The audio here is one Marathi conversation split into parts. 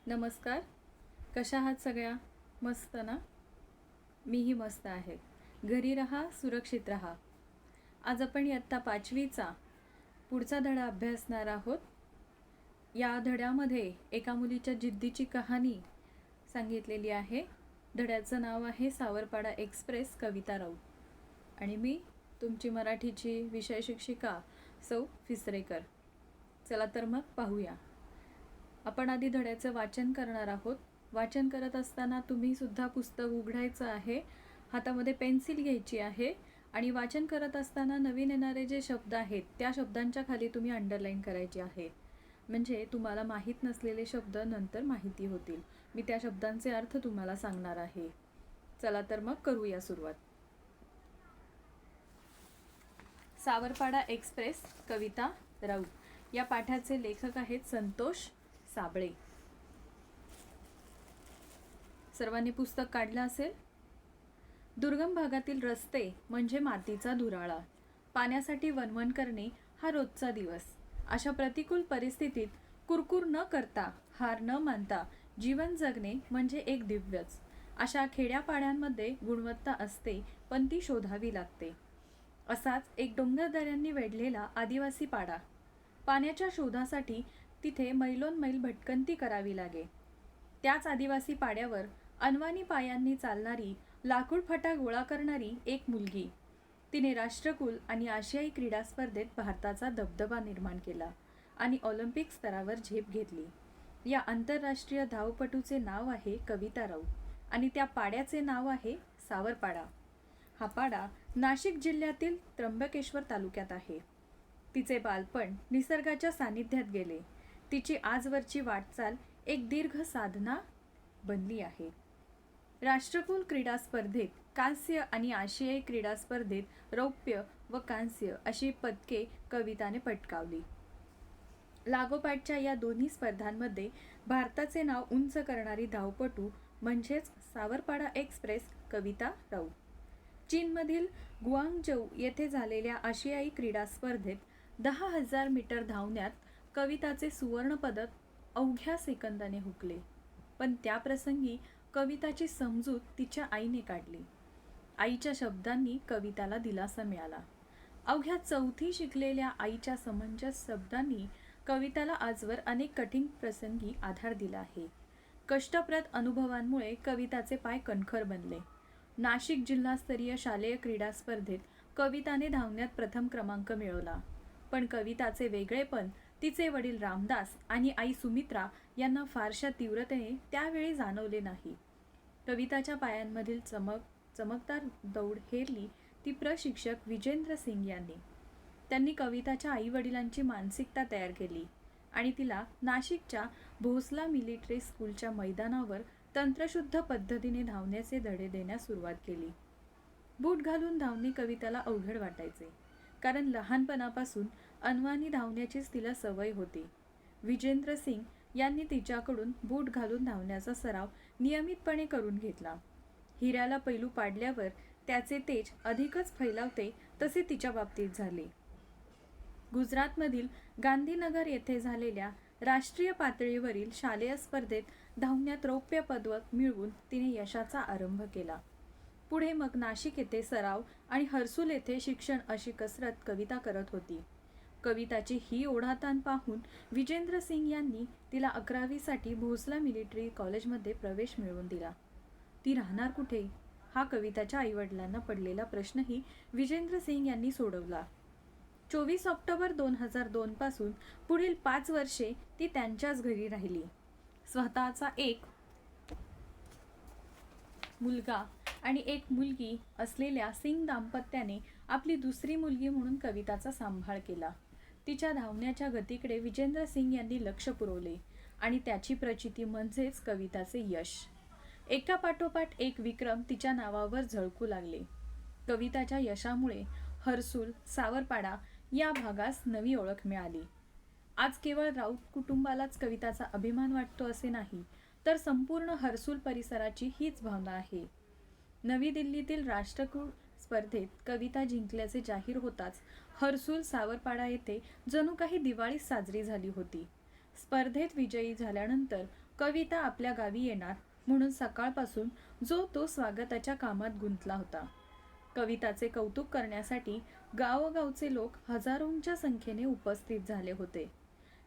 नमस्कार. कशा आहात सगळ्या? मस्त ना? मीही मस्त आहे. घरी राहा, सुरक्षित राहा. आज आपण इयत्ता 5वीचा पुढचा धडा अभ्यासणार आहोत. या धड्यामध्ये एका मुलीच्या जिद्दीची कहाणी सांगितलेली आहे. धड्याचं नाव आहे सावरपाडा एक्सप्रेस, कविता राऊत. आणि मी तुमची मराठीची विषय शिक्षिका सौ फिसरेकर. चला तर मग पाहूया. आपण आधी धड्याचं वाचन करणार आहोत. वाचन करत असताना तुम्ही सुद्धा पुस्तक उघडायचं आहे, हातामध्ये पेन्सिल घ्यायची आहे आणि वाचन करत असताना नवीन येणारे जे शब्द आहेत त्या शब्दांच्या खाली तुम्ही अंडरलाईन करायचे आहेत. म्हणजे तुम्हाला माहीत नसलेले शब्द नंतर माहिती होतील. मी त्या शब्दांचे अर्थ तुम्हाला सांगणार आहे. चला तर मग करूया सुरुवात. सावरपाडा एक्सप्रेस, कविता राऊत. या पाठाचे लेखक आहेत संतोष साबळे. सर्वांनी पुस्तक काढलं असेल. दुर्गम भागातील रस्ते म्हणजे मातीचा धुराळा. पाण्यासाठी वणवण करणे हा रोजचा दिवस. अशा प्रतिकूल परिस्थितीत कुरकुर न करता, हार न मानता जीवन जगणे म्हणजे एक दिव्यच. अशा खेड्यापाड्यांमध्ये गुणवत्ता असते, पण ती शोधावी लागते. असाच एक डोंगरदऱ्यांनी वेढलेला आदिवासी पाडा. पाण्याच्या शोधासाठी तिथे मैलोनमैल भटकंती करावी लागे. त्याच आदिवासी पाड्यावर अनवाणी पायांनी चालणारी, लाकूड फटा गोळा करणारी एक मुलगी. तिने राष्ट्रकुल आणि आशियाई क्रीडा स्पर्धेत भारताचा दबदबा निर्माण केला आणि ऑलिम्पिक स्तरावर झेप घेतली. या आंतरराष्ट्रीय धावपटूचे नाव आहे कविता राऊत आणि त्या पाड्याचे नाव आहे सावरपाडा. हा पाडा नाशिक जिल्ह्यातील त्र्यंबकेश्वर तालुक्यात आहे. तिचे बालपण निसर्गाच्या सानिध्यात गेले. तिची आजवरची वाटचाल एक दीर्घ साधना बनली आहे. राष्ट्रकुल क्रीडा स्पर्धेत कांस्य आणि आशियाई क्रीडा स्पर्धेत रौप्य व कांस्य अशी पदके कविताने पटकावली. लागोपाठच्या या दोन्ही स्पर्धांमध्ये भारताचे नाव उंच करणारी धावपटू म्हणजेच सावरपाडा एक्सप्रेस कविता राऊत. चीनमधील गुआंगझू येथे झालेल्या आशियाई क्रीडा स्पर्धेत 10,000 मीटर धावण्यात कविताचे सुवर्णपदक अवघ्या सेकंदाने हुकले. पण त्या प्रसंगी कविताची समजूत तिच्या आईने काढली. आईच्या शब्दांनी कविताला दिलासा मिळाला. अवघ्या 4थी शिकलेल्या आईच्या समंजस शब्दांनी कविताला आजवर अनेक कठीण प्रसंगी आधार दिला आहे. कष्टप्रद अनुभवांमुळे कविताचे पाय कणखर बनले. नाशिक जिल्हास्तरीय शालेय क्रीडा स्पर्धेत कविताने धावण्यात प्रथम क्रमांक मिळवला. पण कविताचे वेगळेपण तिचे वडील रामदास आणि आई सुमित्रा यांना फारशा तीव्रतेने त्यावेळी जाणवले नाही. कविताच्या पायांमधील चमकदार दौड हेरली ती प्रशिक्षक विजेंद्र सिंग यांनी. त्यांनी कविताच्या आई वडिलांची मानसिकता तयार केली आणि तिला नाशिकच्या भोसला मिलिटरी स्कूलच्या मैदानावर तंत्रशुद्ध पद्धतीने धावण्याचे धडे देण्यास सुरुवात केली. बूट घालून धावणे कविताला अवघड वाटायचे, कारण लहानपणापासून अनवाणी धावण्याचीच तिला सवय होती. विजेंद्र सिंग यांनी तिच्याकडून बूट घालून धावण्याचा सराव नियमितपणे करून घेतला. हिऱ्याला पैलू पाडल्यावर त्याचे तेज अधिकच फैलावते तसे तिच्या बाबतीत झाले. गुजरातमधील गांधीनगर येथे झालेल्या राष्ट्रीय पातळीवरील शालेय स्पर्धेत धावण्यात रौप्य पदक मिळवून तिने यशाचा आरंभ केला. पुढे मग नाशिक येथे सराव आणि हर्सुल येथे शिक्षण अशी कसरत कविता करत होती. कविताची ही ओढाताण पाहून विजेंद्र सिंग यांनी तिला 11वीसाठी भोसला मिलिटरी कॉलेजमध्ये प्रवेश मिळवून दिला. ती राहणार कुठे हा कविताच्या आईवडिलांना पडलेला प्रश्नही विजेंद्र सिंग यांनी सोडवला. 24 ऑक्टोबर 2002 पासून पुढील 5 वर्षे ती त्यांच्याच घरी राहिली. स्वतःचा एक मुलगा आणि एक मुलगी असलेल्या सिंग दाम्पत्याने आपली दुसरी मुलगी म्हणून कविताचा सांभाळ केला. तिच्या धावण्याच्या गतीकडे विजेंद्र सिंग यांनी लक्ष पुरवले आणि त्याची प्रचिती म्हणजेच कविताचे यश. एकापाठोपाठ एक विक्रम तिच्या नावावर झळकू लागले. कविताच्या यशामुळे हर्सुल, सावरपाडा या भागास नवी ओळख मिळाली. आज केवळ राऊत कुटुंबालाच कविताचा अभिमान वाटतो असे नाही, तर संपूर्ण हर्सुल परिसराची हीच भावना आहे. नवी दिल्लीतील राष्ट्रकुल स्पर्धेत कविता जिंकल्याचे जाहीर होताच हर्सुल, सावरपाडा येथे जणू काही दिवाळी साजरी झाली होती. स्पर्धेत विजयी झाल्यानंतर कविता आपल्या गावी येणार म्हणून सकाळपासून जो तो स्वागताच्या कामात गुंतला होता. कविताचे कौतुक करण्यासाठी गावोगावचे लोक हजारोंच्या संख्येने उपस्थित झाले होते.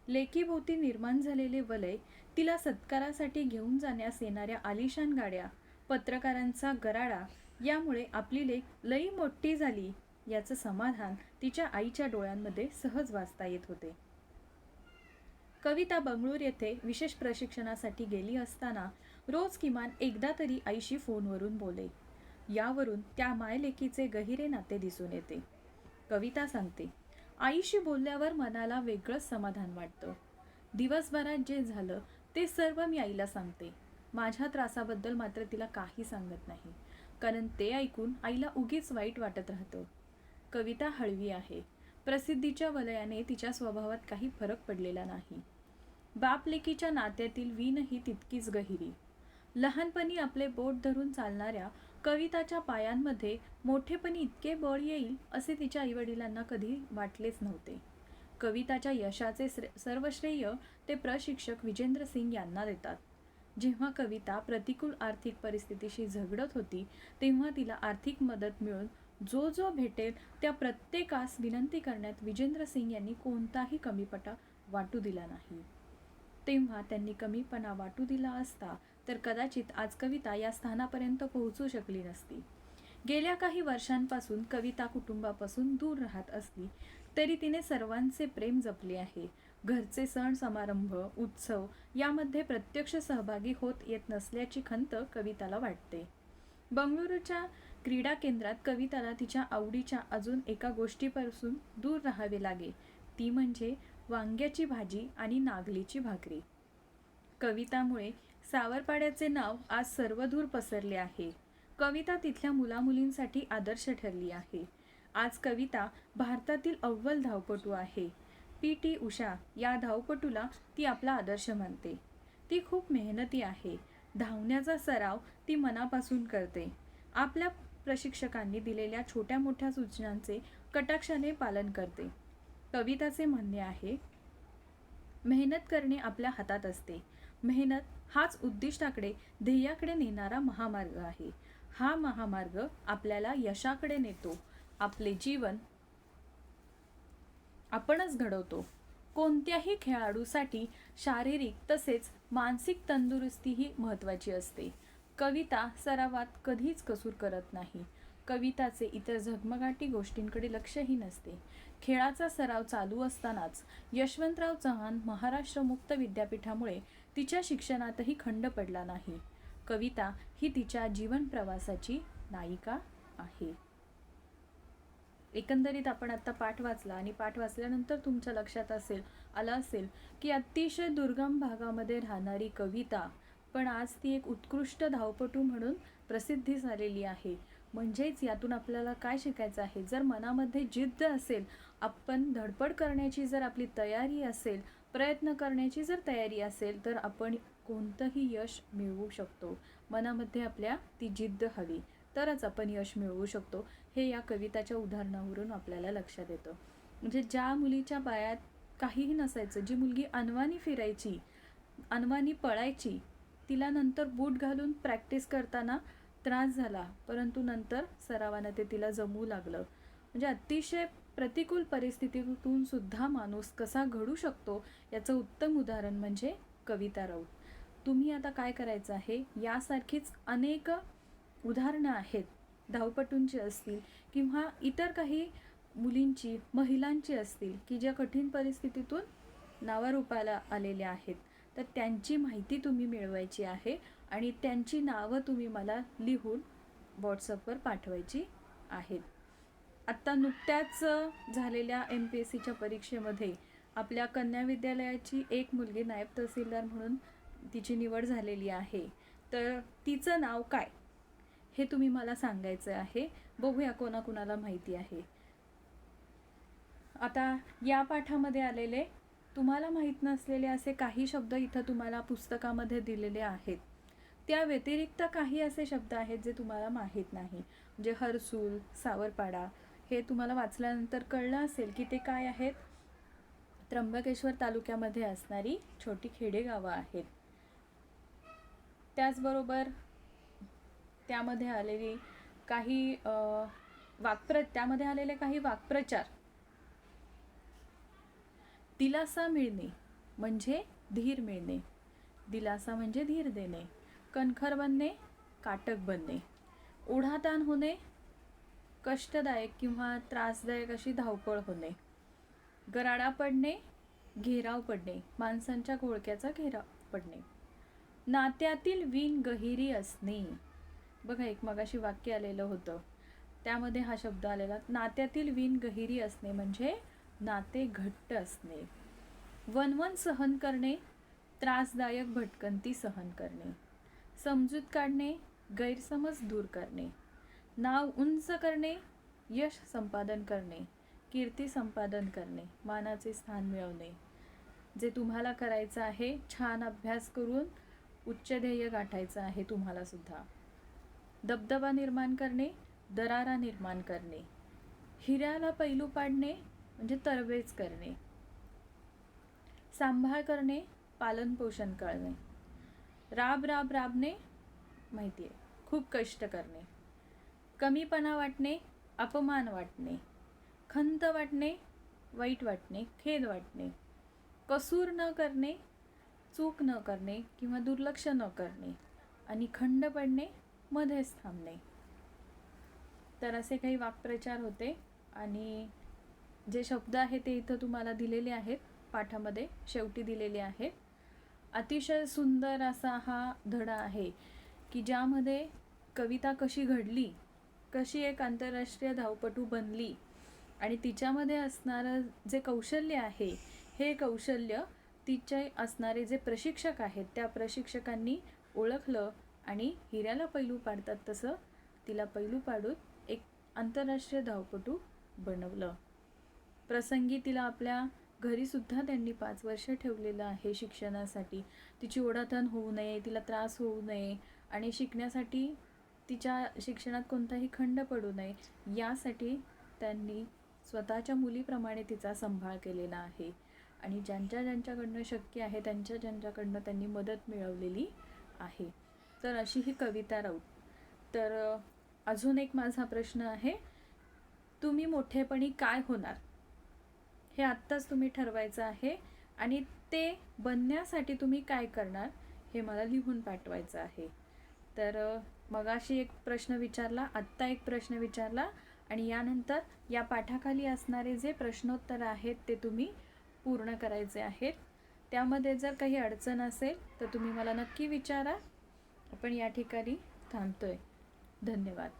लेकीभोवती निर्माण झालेले वलय, तिला सत्कारासाठी घेऊन जाण्यास येणाऱ्या आलिशान गाड्या, पत्रकारांचा गराडा यामुळे आपली लेक लई मोठी झाली याचं समाधान तिच्या आईच्या डोळ्यांमध्ये सहज वाचता येत होते. कविता बंगळूर येथे विशेष प्रशिक्षणासाठी गेली असताना रोज किमान एकदा तरी आईशी फोनवरून बोले. यावरून त्या मायलेकीचे गहिरे नाते दिसून येते. कविता सांगते, आईशी बोलल्यावर मनाला वेगळंच समाधान वाटतं. दिवसभरात जे झालं ते सर्व मी आईला सांगते. माझ्या त्रासाबद्दल मात्र तिला काही सांगत नाही, कारण ते ऐकून आईला उगीच वाईट वाटत राहतं. कविता हळवी आहे. प्रसिद्धीच्या वलयाने तिच्या स्वभावात काही फरक पडलेला नाही. बाप-लेकीच्या नात्यातील वीणही तितकीच गहिरी. लहानपणी आपले बोट धरून चालणाऱ्या कविताच्या पायांमध्ये मोठेपणी इतके बळ येईल असे तिच्या आईवडिलांना कधी वाटलेच नव्हते. कविताच्या यशाचे सर्व श्रेय ते प्रशिक्षक विजेंद्र सिंग यांना देतात. जेव्हा कविता प्रतिकूल आर्थिक परिस्थितीशी झगडत होती तेव्हा तिला आर्थिक मदत मिळून जो जो भेटेल त्या प्रत्येकास विनंती करण्यात विजेंद्र सिंग यांनी कोणताही कमीपणा वाटू दिला नाही. तेव्हा त्यांनी कमीपणा वाटू दिला असता तर कदाचित आज कविता या स्थानापर्यंत पोहोचू शकली नसती. गेल्या काही वर्षांपासून कविता कुटुंबापासून दूर राहत असली तरी तिने सर्वांचे प्रेम जपले आहे. घरचे सण समारंभ, उत्सव यामध्ये प्रत्यक्ष सहभागी होत येत नसल्याची खंत कविताला वाटते. बंगळुरूच्या क्रीडा केंद्रात कविताला तिच्या आवडीच्या अजून एका गोष्टीपासून दूर राहावे लागे, ती म्हणजे वांग्याची भाजी आणि नागलीची भाकरी. कवितामुळे सावरपाड्याचे नाव आज सर्वदूर पसरले आहे. कविता तिथल्या मुलामुलींसाठी आदर्श ठरली आहे. आज कविता भारतातील अव्वल धावपटू आहे. पी.टी. उषा या धावपटूला ती आपला आदर्श मानते. ती खूप मेहनती आहे. धावण्याचा सराव ती मनापासून करते. आपल्या प्रशिक्षकांनी दिलेल्या छोट्या मोठ्या सूचनांचे कटाक्षाने पालन करते. कविताचे म्हणणे आहे, मेहनत करणे आपल्या हातात असते. मेहनत हाच उद्दिष्टाकडे, ध्येयाकडे नेणारा महामार्ग आहे. हा महामार्ग आपल्याला यशाकडे नेतो. आपले जीवन आपणच घडवतो. कोणत्याही खेळाडूसाठी शारीरिक तसेच मानसिक तंदुरुस्ती ही महत्त्वाची असते. कविता सरावात कधीच कसूर करत नाही. कविताचे इतर झगमगाटी गोष्टींकडे लक्षही नसते. खेळाचा सराव चालू असतानाच यशवंतराव चव्हाण महाराष्ट्र मुक्त विद्यापीठामुळे तिच्या शिक्षणातही खंड पडला नाही. कविता ही तिच्या जीवन प्रवासाची नायिका आहे. एकंदरीत आपण आता पाठ वाचला आणि पाठ वाचल्यानंतर तुमच्या लक्षात आलं असेल की अतिशय दुर्गम भागामध्ये राहणारी कविता पण आज ती एक उत्कृष्ट धावपटू म्हणून प्रसिद्धी झालेली आहे. म्हणजेच यातून आपल्याला काय शिकायचं आहे, जर मनामध्ये जिद्द असेल, आपण धडपड करण्याची जर आपली तयारी असेल, प्रयत्न करण्याची जर तयारी असेल तर आपण कोणतंही यश मिळवू शकतो. मनामध्ये आपल्या ती जिद्द हवी तरच आपण यश मिळवू शकतो. हे या कविताच्या उदाहरणावरून आपल्याला लक्षात येतं. म्हणजे ज्या मुलीच्या पायात काहीही नसायचं, जी मुलगी अनवाणी फिरायची, अनवाणी पळायची, तिला नंतर बूट घालून प्रॅक्टिस करताना त्रास झाला, परंतु नंतर सरावानं ते तिला जमू लागलं. म्हणजे अतिशय प्रतिकूल परिस्थितीतून सुद्धा माणूस कसा घडू शकतो याचं उत्तम उदाहरण म्हणजे कविता राऊत. तुम्ही आता काय करायचं आहे, यासारखीच अनेक उदाहरणं आहेत धावपटूंची असतील किंवा इतर काही मुलींची, महिलांची असतील की ज्या कठीण परिस्थितीतून नावारूपाला आलेल्या आहेत, तर त्यांची माहिती तुम्ही मिळवायची आहे आणि त्यांची नावं तुम्ही मला लिहून व्हॉट्सअपवर पाठवायची आहेत. आत्ता नुकत्याच झालेल्या MPSCच्या परीक्षेमध्ये आपल्या कन्या विद्यालयाची एक मुलगी नायब तहसीलदार म्हणून तिची निवड झालेली आहे. तर तिचं नाव काय हे तुम्ही मला सांगायचं आहे. बघूया कोणाकोणाला माहिती आहे. आता या पाठामध्ये आलेले तुम्हाला माहीत नसलेले असे काही शब्द इथं तुम्हाला पुस्तकामध्ये दिलेले आहेत. त्या व्यतिरिक्त काही असे शब्द आहेत जे तुम्हाला माहीत नाही. म्हणजे हर्सूल, सावरपाडा हे तुम्हाला वाचल्यानंतर कळलं असेल की ते काय आहेत. त्र्यंबकेश्वर तालुक्यामध्ये असणारी छोटी खेडेगावं आहेत. त्याचबरोबर त्यामध्ये आलेले काही वाक्प्रचार. दिलासा मिळणे म्हणजे धीर मिळणे, दिलासा म्हणजे धीर देणे. कणखर बनणे, काटक बनणे. ओढाताण होणे, कष्टदायक किंवा त्रासदायक अशी धावपळ होणे. गराडा पडणे, घेराव पडणे, माणसांच्या घोळक्याचा घेराव पडणे. नात्यातील वीण गहिरी असणे. बघा, एक मगाशी वाक्य आलेलं होतं, त्यामध्ये हा शब्द आलेला. नात्यातील वीण गहिरी असणे म्हणजे नाते घट्ट असणे. वनवन सहन करणे, त्रासदायक भटकंती सहन करणे. समजूत काढणे, गैरसमज दूर करणे. नाव उंच करणे, यश संपादन करणे, कीर्ती संपादन करणे, मानाचे स्थान मिळवणे. जे तुम्हाला करायचं आहे, छान अभ्यास करून उच्च ध्येय गाठायचं आहे तुम्हाला सुद्धा. दबदबा निर्माण करणे, दरारा निर्माण करणे. हिऱ्याला पैलू पाडणे म्हणजे तरवेज करणे. सांभाळ करणे, पालन पोषण करणे. राबणे माहिती आहे, खूप कष्ट करणे. कमीपणा वाटणे, अपमान वाटणे. खंत वाटणे, वाईट वाटणे, खेद वाटणे. कसूर न करणे, चूक न करणे किंवा दुर्लक्ष न करणे. आणि खंड पडणे, मध्येच थांबणे. तर असे काही वाक्प्रचार होते आणि जे शब्द आहे ते इथं तुम्हाला दिलेले आहेत, पाठामध्ये शेवटी दिलेले आहेत. अतिशय सुंदर असा हा धडा आहे की ज्यामध्ये कविता कशी घडली, कशी एक आंतरराष्ट्रीय धावपटू बनली आणि तिच्यामध्ये असणारं जे कौशल्य आहे, हे कौशल्य तिचे असणारे जे प्रशिक्षक आहेत त्या प्रशिक्षकांनी ओळखलं आणि हिऱ्याला पैलू पाडतात तसं तिला पैलू पाडून एक आंतरराष्ट्रीय धावपटू बनवलं. प्रसंगी तिला आपल्या घरीसुद्धा त्यांनी 5 वर्ष ठेवलेलं आहे शिक्षणासाठी. तिची ओढाताण होऊ नये, तिला त्रास होऊ नये आणि शिकण्यासाठी तिच्या शिक्षणात कोणताही खंड पडू नये यासाठी त्यांनी स्वतःच्या मुलीप्रमाणे तिचा सांभाळ केलेला आहे. आणि ज्यांच्याकडनं शक्य आहे त्यांच्याकडनं त्यांनी मदत मिळवलेली आहे. तर अशी ही कविता राऊत. तर अजून एक माझा प्रश्न आहे, तुम्ही मोठेपणी काय होणार हे आत्ताच तुम्ही ठरवायचं आहे आणि ते बनण्यासाठी तुम्ही काय करणार हे मला लिहून पाठवायचं आहे. तर मगाशी एक प्रश्न विचारला, आत्ता एक प्रश्न विचारला आणि यानंतर या पाठाखाली असणारे जे प्रश्नोत्तर आहेत ते तुम्ही पूर्ण करायचे आहेत. त्यामध्ये जर काही अडचण असेल तर तुम्ही मला नक्की विचारा. आपण या ठिकाणी थांबतोय. धन्यवाद.